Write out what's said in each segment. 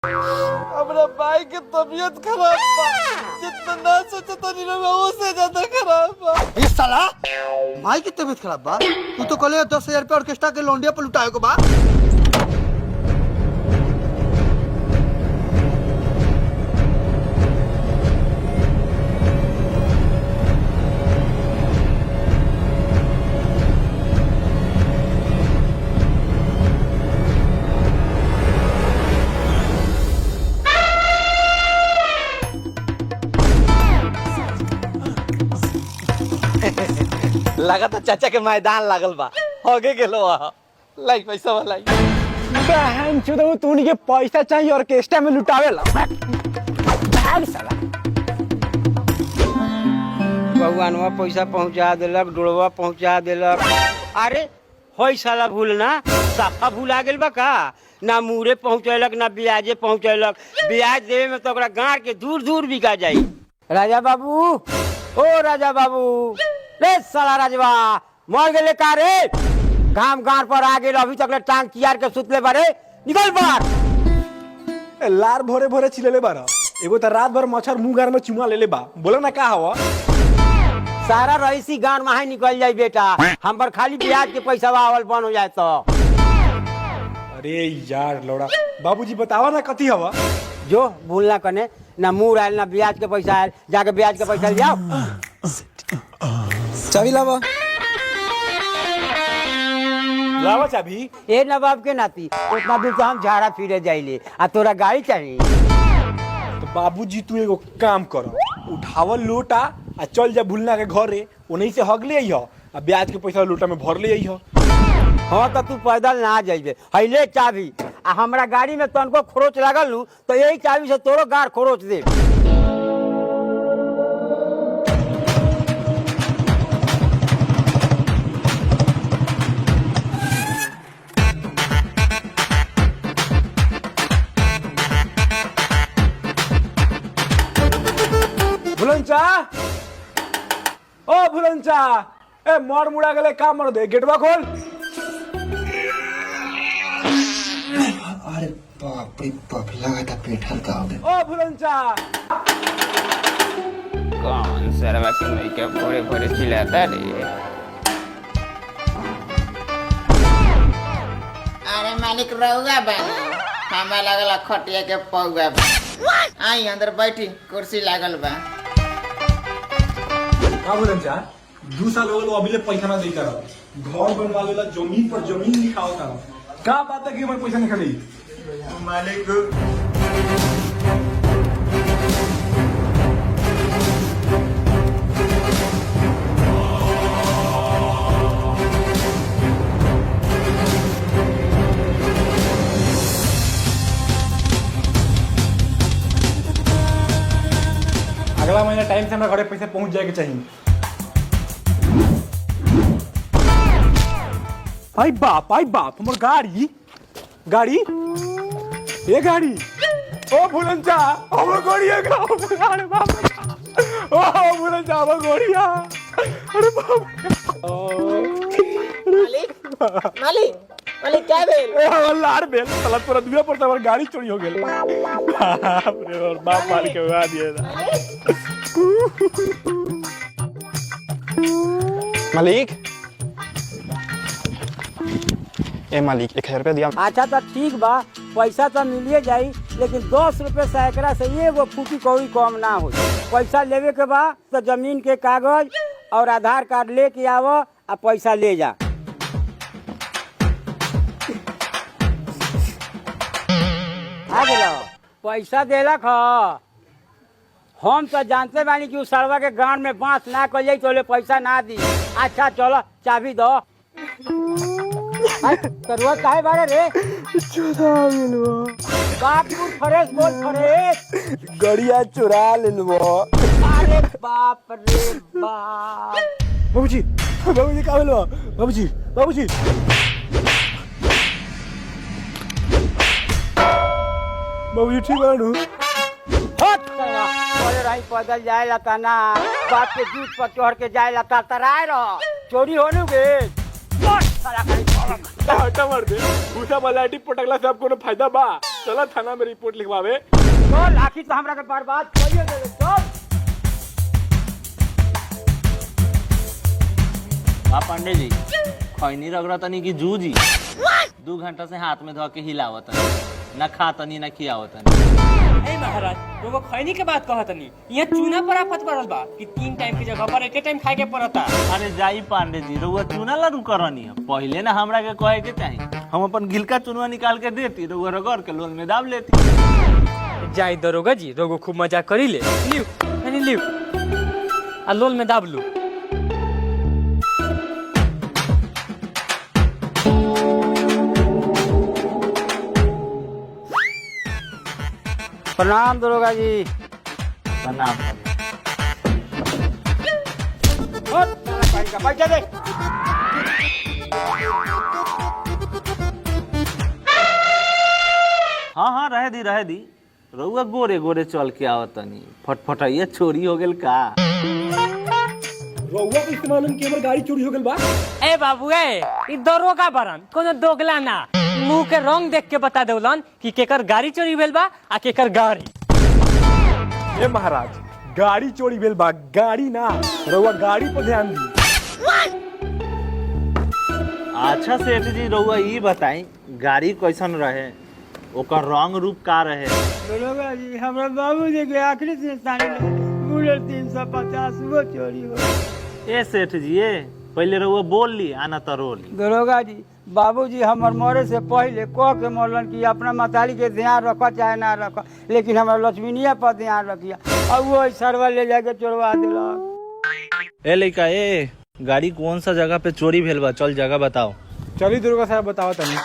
हमरा भाई के तबीयत खराब बा, जितना ना सोचा तनी ना उससे ज्यादा खराब बा। ये साला माई की तबीयत खराब बा, तू तो कहले 10,000 रुपया ऑर्केस्ट्रा के लौंडिया पर लुटाए को बा। लगा था चाचा के मैदान लागल बा, होगे गेलो लाई पैसा वाला बहन चोदो तूनी के पैसा चाहिए ऑर्केस्ट्रा में लुटावेला। भाग साला। भगवानवा पैसा पहुंचा देलक, डोड़वा पहुंचा देलक। अरे होई साला भूलना साफा भूला गेल बा का। ना मुरे पहुंचैलक ना ब्याजे पहुंचैलक। ब्याज देवे में तो ओकरा गाड़ के दूर दूर बिका जाई। राजा बाबू, ओ राजा बाबू, रे साला राजवा मर गेले का रे। घाम गाड़ पर आ गेल, अभी तक ले टांग कियार के सुतले बारे। निकल बाहर। लार भोरे भोरे चिलेले बारा। एगो त रात भर मच्छर मुंह गार में चुमा लेले बा। बोला ना का हवा। सारा रईसी गांड में निकल जाई बेटा, हम पर खाली ब्याज के पैसा आवल बन हो जाए तो। अरे यार लौड़ा, बाबूजी बतावा ना कथी हवा। जो भूल ना कने, ना मुंह आयल ना ब्याज के पैसा आयल। जाके ब्याज के पैसा ले जाओ। चाबी लावा। लावा चाबी। ए नवाब के नाती, उतना दूर तो हम झाड़ा फिरे जाइले, आ तोरा गाड़ी चाहिए। तो बाबूजी तू एगो काम कर, उठावल लोटा आ चल जा भूलना के घरे, ओनही से हग ले अइह आ ब्याज के पैसा लोटा में भर ले अइह। हाँ तो तू पैदल ना जाइबे। हईले चाबी, आ हमरा गाड़ी में तनको खरोच लागल लू तो यही चाबी से तोरो गाड़ खरोच दे। भुलंचा, ओ भुलंचा, ए मर मुड़ा गले का मर दे, गेटवा खोल। अरे बाप रे बाप, लगा था पेट हल्का हो गया। ओ भुलंचा। कौन सरवा के के भोरे भोरे चिल्लाता रे। अरे मालिक रहुआ बानी, हमें लगल खटिया के पौआ बा। आई अंदर बैठी, कुर्सी लागल बा। का भुलंचा, 2 साल हो गए अभी ले पैसा ना देता रहा। घर बनवावे ला जमीन पर जमीन लिखाओ था। का बात है कि मैं पैसा नहीं खड़ी। मालिक अगला महीना टाइम से हमारे घरे पैसे पहुंच जाए के चाहिए। आई बाप हमार गाड़ी गाड़ी ये गाड़ी। ओ भुलंचा, हमर गाड़िया का। अरे बाप रे। ओ भुलंचा, हमर गाड़िया। अरे बाप मालिक मालिक क्या भेल? रे। हमर लार बेल साला तोरा दुनिया पर तो हमर गाड़ी चोरी हो गेल। बाप रे, और बाप मार के उड़ा दिए। मालिक, ए मालिक 1000 रुपया दिया। अच्छा तो ठीक बा, पैसा तो मिलिए जाई, लेकिन 10 रुपये सैकड़ा से एगो फूटी कौड़ी कम ना हो। पैसा लेवे के बा तो जमीन के कागज और आधार कार्ड लेके आव आ पैसा ले जा। आ गेलो, पैसा देलक ह। हम तो जानते बानी कि उस सरवा के गांड में बांस ना कर जाई तो पैसा ना दी। अच्छा चलो चाबी दो। तरुआ काहे बारे रे? बापू फ्रेश बोल फ्रेश। गाड़िया चुरा लेलबो। अरे बाप रे बाप। बाबूजी, बाबूजी का भेलो? बाबूजी, बाबूजी। बाबूजी ठीक बाड़ू? हट साला, बोले रही पैदल जाए लता ना, बाप के दूध पर चढ़ के जाए लता तराए रह, चोरी होने गे। हट साला खाली हटा मार दे, भूसा मलाटी पटकला से आपको फायदा बा। चला थाना में रिपोर्ट लिखवावे। चल आखिर तो हमरा के बर्बाद करिए दे चल। हाँ पांडे जी, खैनी रगड़ा तनी की जूजी 2 घंटा से हाथ में धो के हिलावत न खातनी न खियावतनी। ए महाराज वो खैनी के बात कहतनी यहाँ चूना पर आफत पड़ल बा कि 3 टाइम की जगह पर एक टाइम खाए के पड़ता। अरे जाई पांडे जी, रउआ चूना ला करनी है पहले ना हमरा के कहे के चाही, हम अपन गिलका चुनवा निकाल के देती, रउआ रगड़ के लोन में दाब लेती। जाई दरोगा जी, रोगो खूब मजाक करी ले लियो यानी लियो आ लोल में दाब लो। प्रणाम दरोगा जी। प्रणाम। बैठा दे। हाँ रहे दी रउआ गोरे गोरे चल के आवतनी, फटफटाइया चोरी हो गेल का? रउआ के मालूम कि हमर गाड़ी चोरी हो गेल बा। ए बाबू ई दरोगा बरन कोनो दोगला ना, मुंह के रंग देख के बता देवलन कि केकर गाड़ी चोरी भेल बा आ केकर गाड़ी। ए महाराज, गाड़ी चोरी भेल बा, गाड़ी ना, रउआ गाड़ी पर ध्यान दी। अच्छा सेठ जी, रउआ ई बताई गाड़ी कैसन रहे, ओकर रंग रूप का रहे? दरोगा जी, हमरा बाबूजी के आखिरी से साड़ी बुलेट 350 वो चोरी हो। ए सेठ जी, पहले रउआ बोल ली आना तरोली। दरोगा जी, बाबूजी हमर मरे से पहले कह के मरलन कि अपना मतारी के ध्यान रखो चाहे ना रखो, लेकिन हमारा लक्ष्मीनिया पर ध्यान रखिया और वो सरवा ले जाके चोरवा दिलक। ए लइका, गाड़ी कौन सा जगह पे चोरी भेल बा, चल जगह बताओ। चली दरोगा साहब बताओ तनी।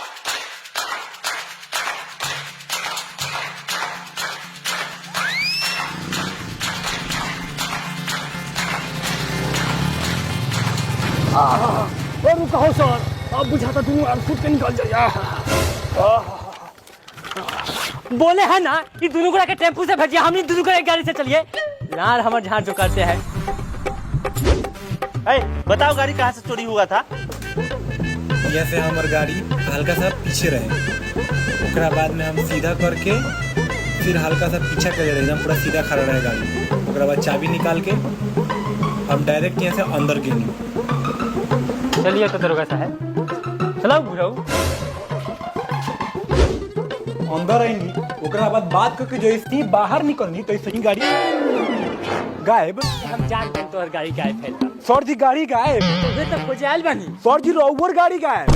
और कहो सर, अब बुझाता तुम फुट के निकल जाइए। बोले है ना कि दोनों को टेम्पू से भेजिए, हम दोनों को एक गाड़ी से चलिए। लाल हमर झाड़ जो करते हैं। बताओ गाड़ी कहाँ से चोरी हुआ था? यहाँ से हमार गाड़ी हल्का सा पीछे रहे, ओकरा बाद में हम सीधा करके फिर हल्का सा पीछा कर रहे, एकदम पूरा सीधा खड़ा रहे गाड़ी। ओकरा बाद चाबी निकाल के हम डायरेक्ट यहाँ से अंदर गिनी। चलिए तो दरोगा साहब, चलाओ बुढ़ाऊ। अंदर आईनी, ओकरा बाद बात करके जैसे बाहर निकलनी तो ऐसे ही गाड़ी गायब। हम जानते हैं तोहर गाड़ी गायब है। सर जी गाड़ी गायब। तो खोजाइल बानी। सर जी रउअर गाड़ी गायब।